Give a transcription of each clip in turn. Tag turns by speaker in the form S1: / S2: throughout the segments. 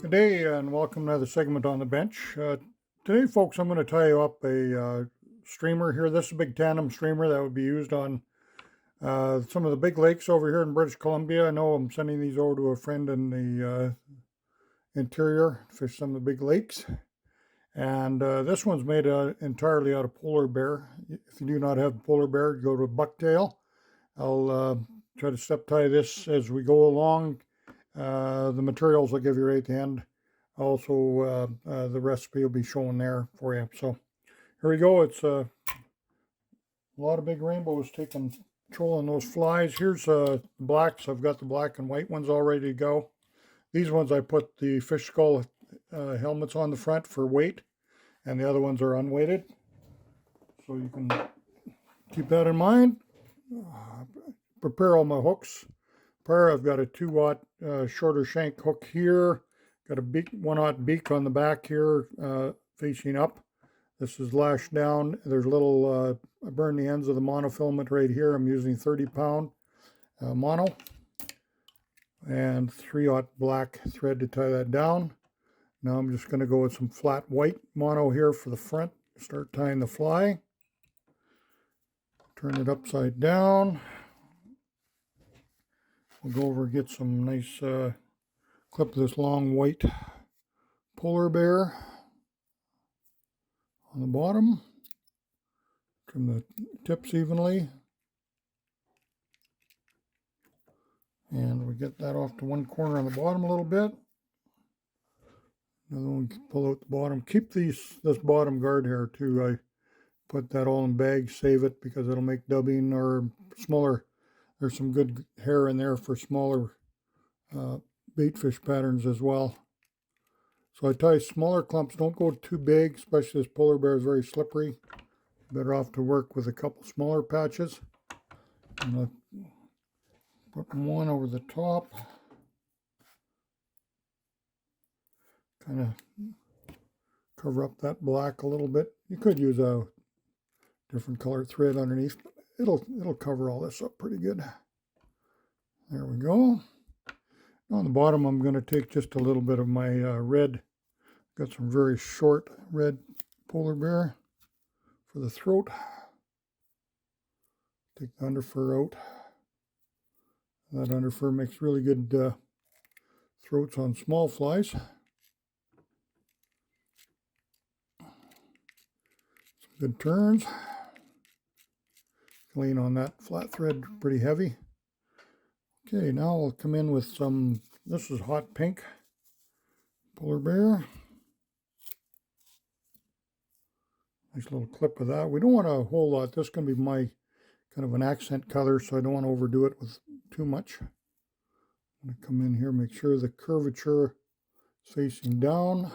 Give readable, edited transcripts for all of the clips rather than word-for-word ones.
S1: Good day and welcome to another segment on the bench. Today, folks, I'm going to tie you up a streamer here. This is a big tandem streamer that would be used on some of the big lakes over here in British Columbia. I know I'm sending these over to a friend in the interior to fish some of the big lakes. And this one's made entirely out of polar bear. If you do not have polar bear, go to bucktail. I'll try to step tie this as we go along. The materials I'll give you right at the end. Also, the recipe will be shown there for you. So here we go. It's a lot of big rainbows taking control on those flies. Here's blacks. I've got the black and white ones all ready to go. These ones I put the fish skull helmets on the front for weight, and the other ones are unweighted. So you can keep that in mind. Prepare all my hooks. I've got a 2-aught shorter shank hook here. Got a 1-aught beak on the back here facing up. This is lashed down. There's a little, I burned the ends of the monofilament right here. I'm using 30-pound mono. And 3-aught black thread to tie that down. Now I'm just going to go with some flat white mono here for the front. Start tying the fly. Turn it upside down. We'll go over and get some nice clip of this long white polar bear on the bottom. Trim the tips evenly. And we get that off to one corner on the bottom a little bit. Another one, pull out the bottom. Keep this bottom guard hair too. I put that all in bags, save it because it'll make dubbing or smaller. There's some good hair in there for smaller bait fish patterns as well. So I tie smaller clumps. Don't go too big, especially this polar bear is very slippery. Better off to work with a couple smaller patches. I'm going to put one over the top. Kind of cover up that black a little bit. You could use a different color thread underneath, but it'll cover all this up pretty good. There we go. On the bottom, I'm going to take just a little bit of my red. Got some very short red polar bear for the throat. Take the underfur out. That underfur makes really good throats on small flies. Some good turns. Lean on that flat thread pretty heavy. Okay, now I'll come in with some, this is hot pink polar bear. Nice little clip of that. We don't want a whole lot. This is going to be my kind of an accent color, so I don't want to overdo it with too much. I'm going to come in here, make sure the curvature is facing down.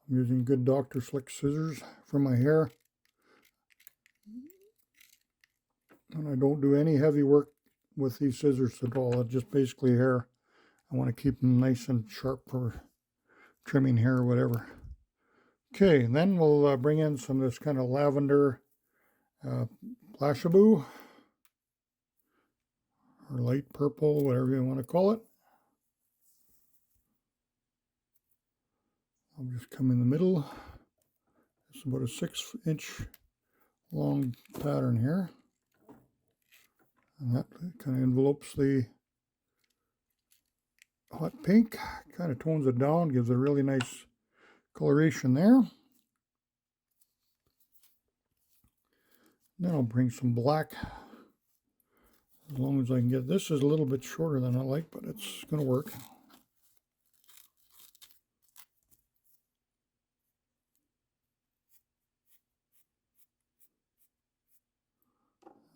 S1: I'm using good Dr. Slick scissors for my hair. And I don't do any heavy work with these scissors at all. It's just basically hair. I want to keep them nice and sharp for trimming hair or whatever. Okay, and then we'll bring in some of this kind of lavender plashaboo, or light purple, whatever you want to call it. I'll just come in the middle. It's about a 6-inch long pattern here. And that kind of envelopes the hot pink, kind of tones it down, gives a really nice coloration there. Then I'll bring some black, as long as I can get. This is a little bit shorter than I like, but it's going to work.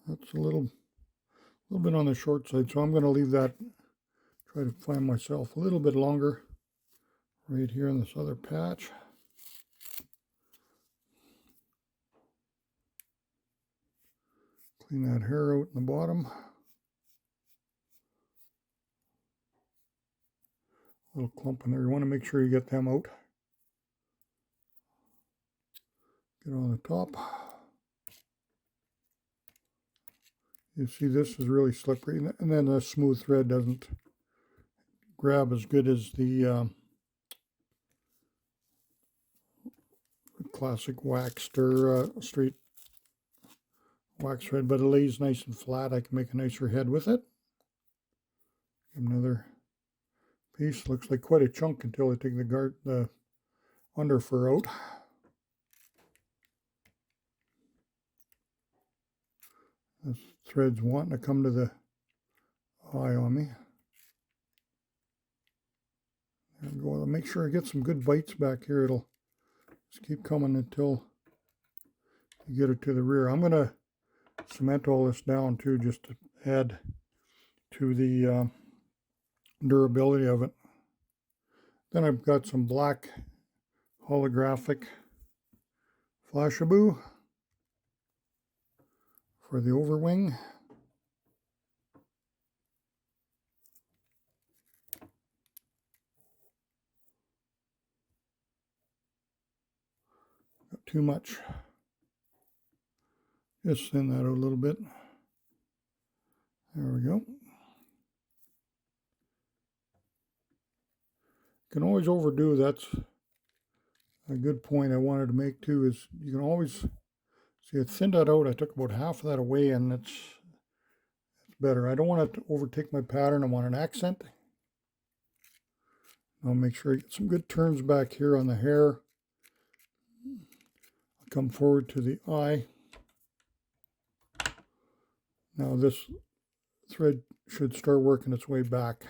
S1: That's a little bit on the short side, so I'm going to leave that, try to find myself a little bit longer right here in this other patch. Clean that hair out in the bottom. A little clump in there. You want to make sure you get them out. Get on the top. You see this is really slippery, and then the smooth thread doesn't grab as good as the classic waxed or straight wax thread, but it lays nice and flat. I can make a nicer head with it. Give another piece. Looks like quite a chunk until I take the under fur out. This thread's wanting to come to the eye on me. There we go. I'll make sure I get some good bites back here. It'll just keep coming until you get it to the rear. I'm going to cement all this down too, just to add to the durability of it. Then I've got some black holographic Flashaboo for the overwing. Got too much. Just thin that out a little bit. There we go. Can always overdo. That's a good point I wanted to make too, is you can always see it thinned that out. I took about half of that away, and it's better. I don't want it to overtake my pattern. I want an accent. I'll make sure I get some good turns back here on the hair. I'll come forward to the eye. Now this thread should start working its way back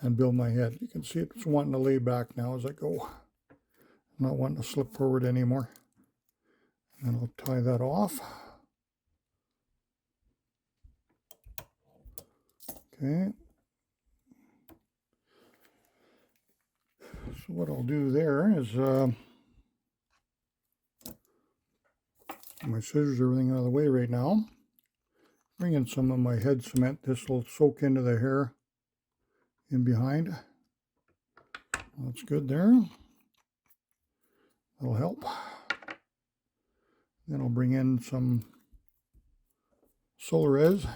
S1: and build my head. You can see it's wanting to lay back now as I go. I'm not wanting to slip forward anymore. And I'll tie that off. Okay. So what I'll do there is my scissors, everything out of the way right now. Bring in some of my head cement. This will soak into the hair in behind. That's good there. That'll help. Then I'll bring in some Solarez.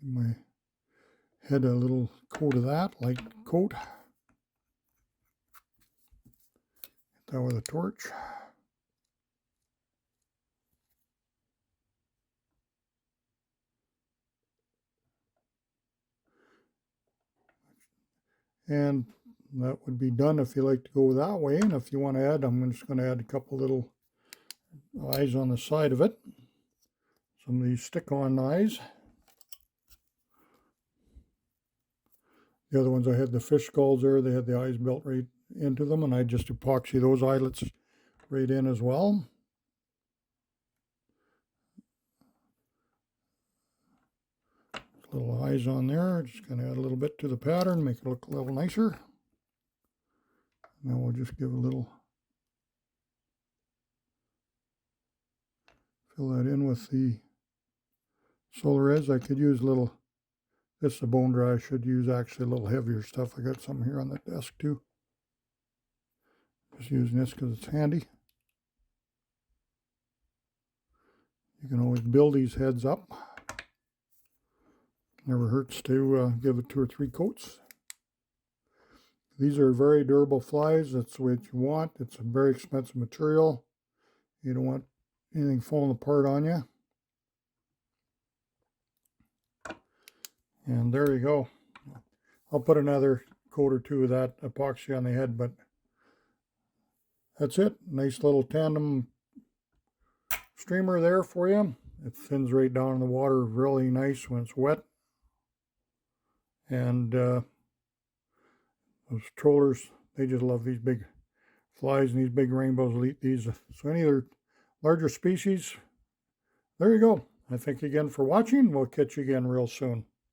S1: Give my head a little coat of that, light coat. Hit that with a torch. And that would be done if you like to go that way. And if you want to add, I'm just going to add a couple little eyes on the side of it. Some of these stick-on eyes. The other ones, I had the fish skulls there. They had the eyes built right into them, and I just epoxy those eyelets right in as well. Little eyes on there. Just going to add a little bit to the pattern, make it look a little nicer. And then we'll just give a little, fill that in with the Solarez. I could use a little, this is a bone dry. I should use actually a little heavier stuff. I got some here on the desk too. Just using this because it's handy. You can always build these heads up. Never hurts to give it 2 or 3 coats. These are very durable flies. That's what you want. It's a very expensive material. You don't want anything falling apart on you. And there you go. I'll put another coat or 2 of that epoxy on the head, but that's it. Nice little tandem streamer there for you. It thins right down in the water really nice when it's wet. And those trollers, they just love these big flies, and these big rainbows will eat these. So any other larger species, there you go. I thank you again for watching. We'll catch you again real soon.